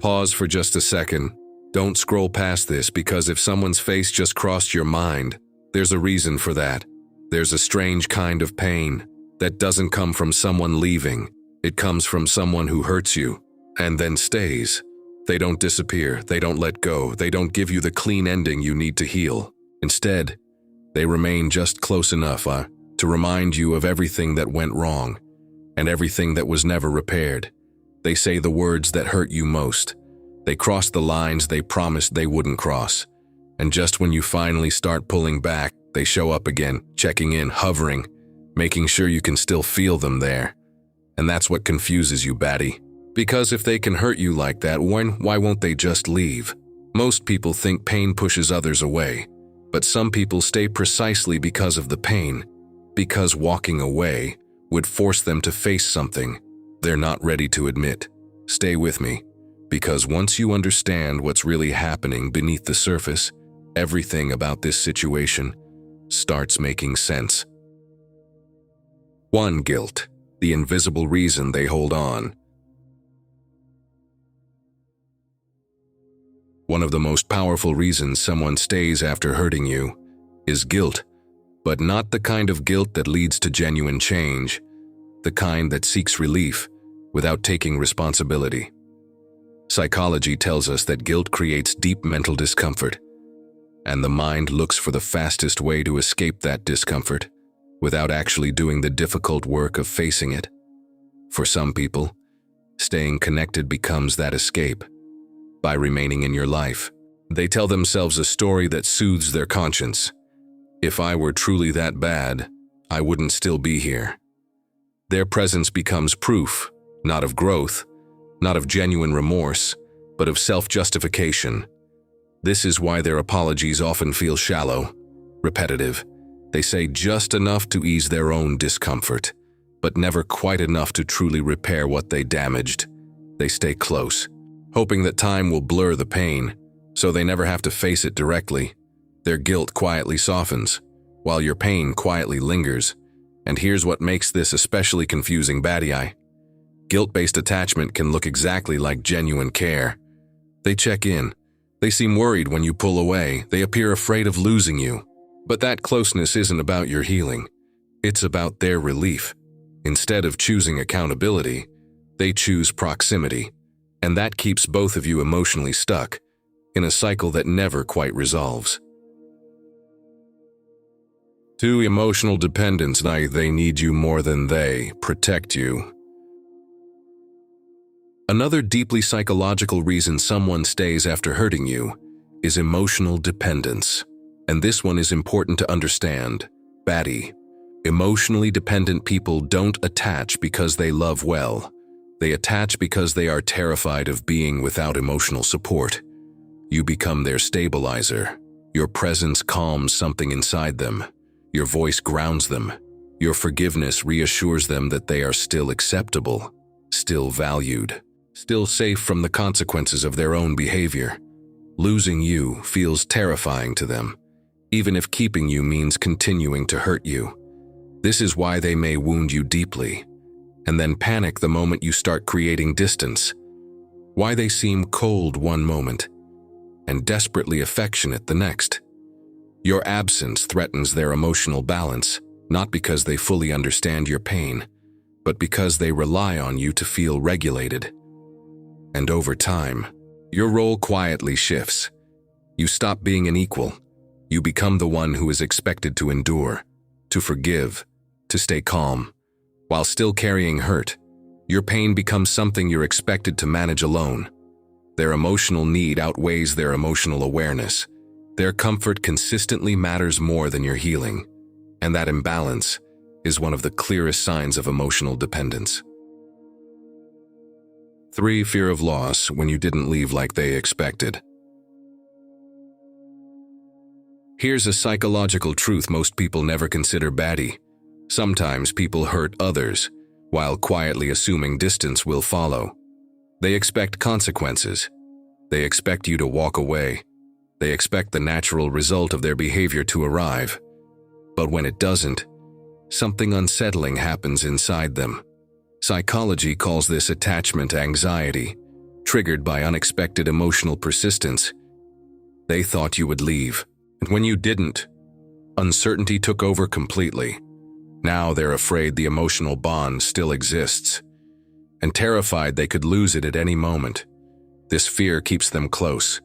Pause for just a second. Don't scroll past this, because if someone's face just crossed your mind, there's a reason for that. There's a strange kind of pain that doesn't come from someone leaving. It comes from someone who hurts you and then stays. They don't disappear, they don't let go, they don't give you the clean ending you need to heal. Instead, they remain just close enough to remind you of everything that went wrong and everything that was never repaired. They say the words that hurt you most. They cross the lines they promised they wouldn't cross. And just when you finally start pulling back, they show up again, checking in, hovering, making sure you can still feel them there. And that's what confuses you, baddie. Because if they can hurt you like that, why won't they just leave? Most people think pain pushes others away, but some people stay precisely because of the pain, because walking away would force them to face something they're not ready to admit. Stay with me, because once you understand what's really happening beneath the surface, everything about this situation starts making sense. 1. Guilt, the invisible reason they hold on. One of the most powerful reasons someone stays after hurting you is guilt, but not the kind of guilt that leads to genuine change, the kind that seeks relief without taking responsibility. Psychology tells us that guilt creates deep mental discomfort, and the mind looks for the fastest way to escape that discomfort without actually doing the difficult work of facing it. For some people, staying connected becomes that escape. By remaining in your life, they tell themselves a story that soothes their conscience. If I were truly that bad, I wouldn't still be here. Their presence becomes proof, not of growth, not of genuine remorse, but of self-justification. This is why their apologies often feel shallow, repetitive. They say just enough to ease their own discomfort, but never quite enough to truly repair what they damaged. They stay close, hoping that time will blur the pain, so they never have to face it directly. Their guilt quietly softens, while your pain quietly lingers. And here's what makes this especially confusing, baddie. Guilt-based attachment can look exactly like genuine care. They check in. They seem worried when you pull away. They appear afraid of losing you. But that closeness isn't about your healing. It's about their relief. Instead of choosing accountability, they choose proximity. And that keeps both of you emotionally stuck in a cycle that never quite resolves. 2. Emotional dependence. They need you more than they protect you. Another deeply psychological reason someone stays after hurting you is emotional dependence. And this one is important to understand. Baddie. Emotionally dependent people don't attach because they love well. They attach because they are terrified of being without emotional support. You become their stabilizer. Your presence calms something inside them. Your voice grounds them. Your forgiveness reassures them that they are still acceptable, still valued, still safe from the consequences of their own behavior. Losing you feels terrifying to them, even if keeping you means continuing to hurt you. This is why they may wound you deeply, and then panic the moment you start creating distance. Why they seem cold one moment and desperately affectionate the next. Your absence threatens their emotional balance, not because they fully understand your pain, but because they rely on you to feel regulated. And over time, your role quietly shifts. You stop being an equal. You become the one who is expected to endure, to forgive, to stay calm. While still carrying hurt, your pain becomes something you're expected to manage alone. Their emotional need outweighs their emotional awareness. Their comfort consistently matters more than your healing, and that imbalance is one of the clearest signs of emotional dependence. 3. Fear of loss when you didn't leave like they expected. Here's a psychological truth most people never consider, baddie. Sometimes people hurt others, while quietly assuming distance will follow. They expect consequences. They expect you to walk away. They expect the natural result of their behavior to arrive. But when it doesn't, something unsettling happens inside them. Psychology calls this attachment anxiety. triggered by unexpected emotional persistence. They thought you would leave, and when you didn't, uncertainty took over completely. Now they're afraid the emotional bond still exists, and terrified they could lose it at any moment. This fear keeps them close,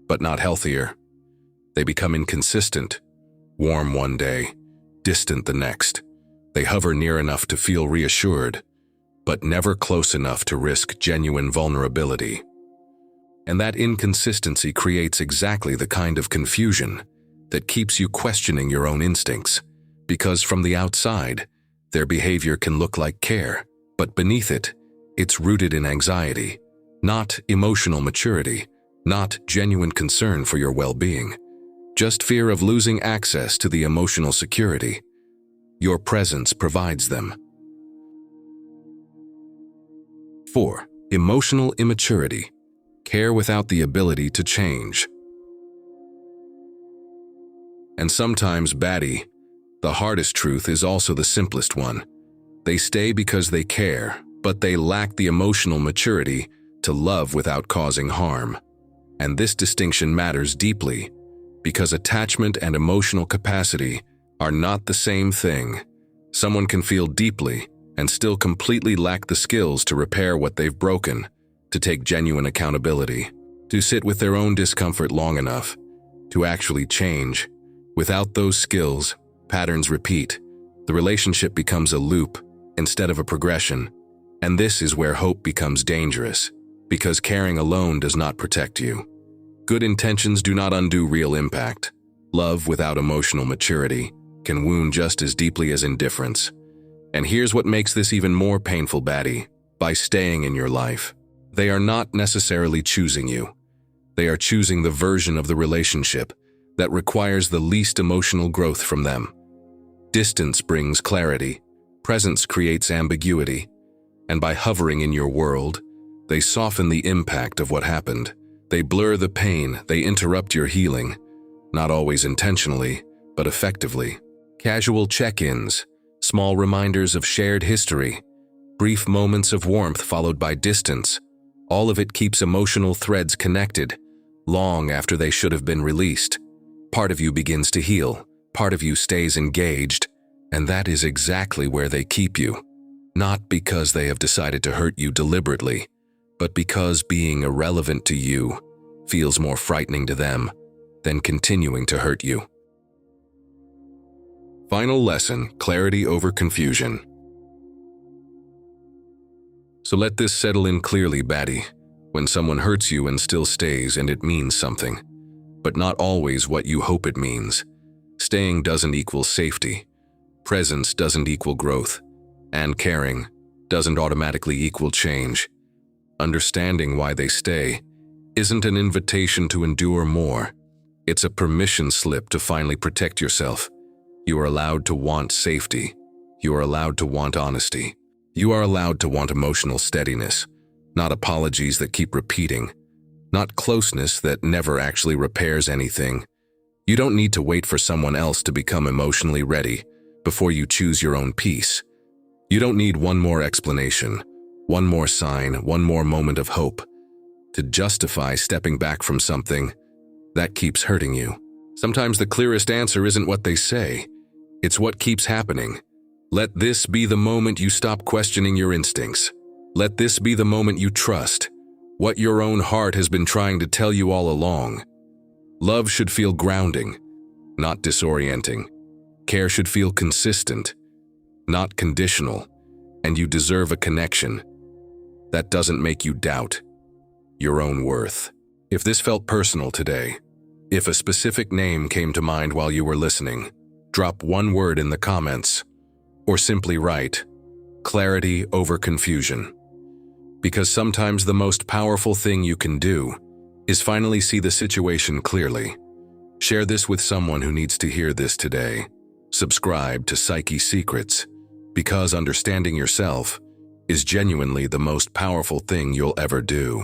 but not healthier. They become inconsistent, warm one day, distant the next. They hover near enough to feel reassured, but never close enough to risk genuine vulnerability. And that inconsistency creates exactly the kind of confusion that keeps you questioning your own instincts, because from the outside, their behavior can look like care, but beneath it, it's rooted in anxiety, not emotional maturity, not genuine concern for your well-being, just fear of losing access to the emotional security your presence provides them. 4. Emotional immaturity. Care without the ability to change. And sometimes, baddie, the hardest truth is also the simplest one. They stay because they care, but they lack the emotional maturity to love without causing harm. And this distinction matters deeply, because attachment and emotional capacity are not the same thing. Someone can feel deeply and still completely lack the skills to repair what they've broken, to take genuine accountability, to sit with their own discomfort long enough, to actually change. Without those skills, patterns repeat. The relationship becomes a loop instead of a progression. And this is where hope becomes dangerous, because caring alone does not protect you. Good intentions do not undo real impact. Love without emotional maturity can wound just as deeply as indifference. And here's what makes this even more painful, baddie. By staying in your life, they are not necessarily choosing you. They are choosing the version of the relationship that requires the least emotional growth from them. Distance brings clarity, presence creates ambiguity, and by hovering in your world, they soften the impact of what happened. They blur the pain, they interrupt your healing, not always intentionally, but effectively. Casual check-ins, small reminders of shared history, brief moments of warmth followed by distance, all of it keeps emotional threads connected, long after they should have been released. Part of you begins to heal, part of you stays engaged, and that is exactly where they keep you. Not because they have decided to hurt you deliberately, but because being irrelevant to you feels more frightening to them than continuing to hurt you. Final lesson: clarity over confusion. So let this settle in clearly, baddie. When someone hurts you and still stays, and it means something, but not always what you hope it means. Staying doesn't equal safety. Presence doesn't equal growth. And caring doesn't automatically equal change. Understanding why they stay isn't an invitation to endure more. It's a permission slip to finally protect yourself. You are allowed to want safety. You are allowed to want honesty. You are allowed to want emotional steadiness, not apologies that keep repeating, not closeness that never actually repairs anything. You don't need to wait for someone else to become emotionally ready before you choose your own peace. You don't need one more explanation, one more sign, one more moment of hope to justify stepping back from something that keeps hurting you. Sometimes the clearest answer isn't what they say, it's what keeps happening. Let this be the moment you stop questioning your instincts. Let this be the moment you trust what your own heart has been trying to tell you all along. Love should feel grounding, not disorienting. Care should feel consistent, not conditional, and you deserve a connection that doesn't make you doubt your own worth. If this felt personal today, if a specific name came to mind while you were listening, drop one word in the comments, or simply write, clarity over confusion. Because sometimes the most powerful thing you can do is finally see the situation clearly. Share this with someone who needs to hear this today. Subscribe to Psyche Secrets, because understanding yourself is genuinely the most powerful thing you'll ever do.